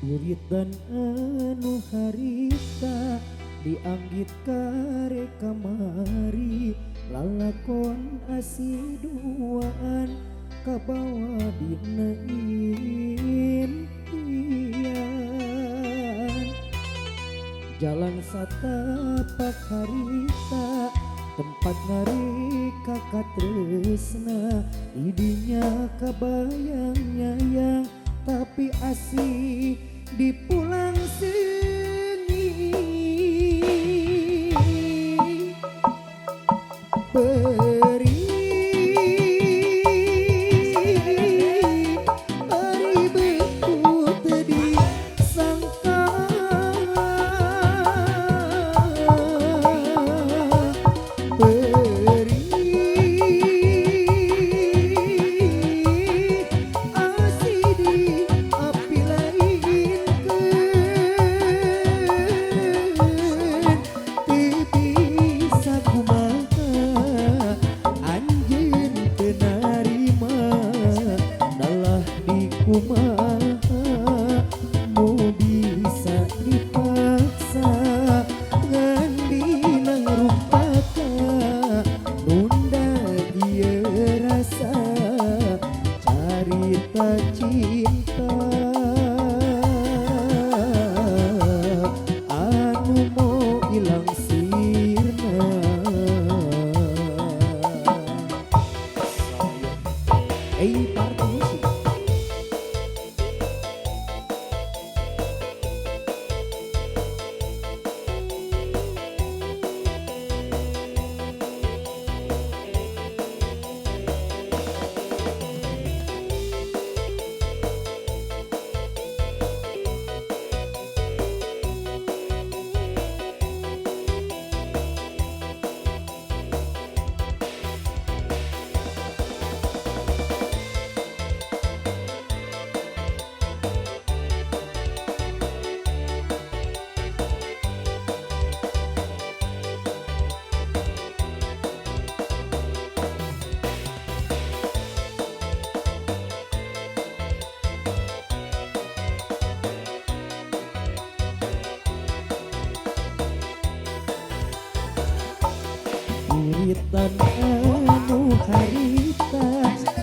Wiridan anu harita dianggit kare kamari lalakon asiduaan kabawa dina impian jalan satapak harita tempat ngari kakak tresna idinya kabayang nyayang tapi asih dipulang sengi beri beku tadi sangka beri asih di api lain bisa kumaha anjeun teu narima dalah dikumaha mau bisa dipaksa ngan dina rumpaka nunda ieu rasa carita cinta anu mau ilang sirna. Party musik. Wiridan anu harita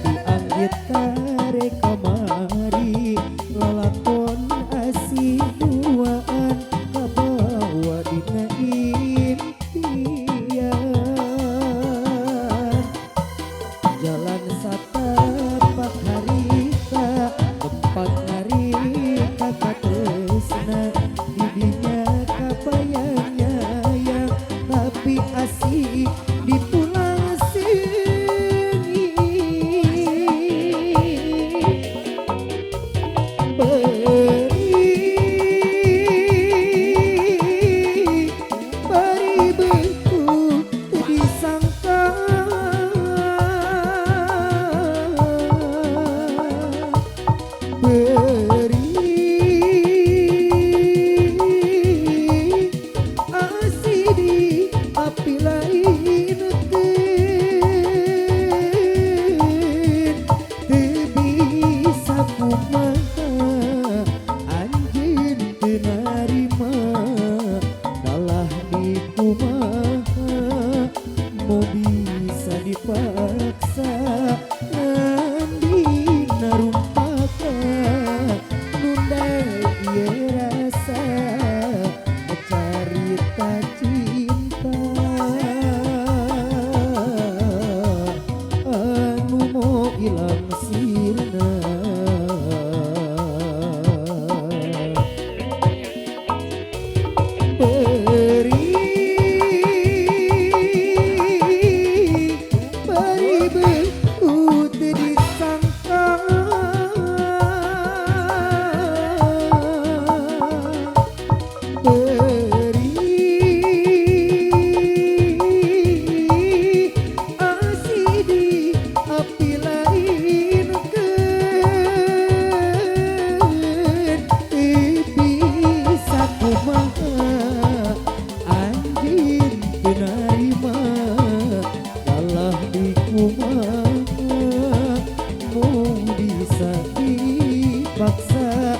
dianggit kare kamari lalakon asih duaan kabawa dina impian jalan satapak harita tempat ngari kakak tresna didinya kabayang nyayang tapi asih dipulang sengi beri beku disangka beri asih di api lain bisa kumaha anjeun teu narima dalah dikumaha mau bisa dipaksa ngan dina rumpaka nunda ieu rasa carita cinta anu mau ilang sirna. Beri beku teu disangka beri asih di api lain bisa kumaha anjeun teu narima dalah dikumaha mau bisa dipaksa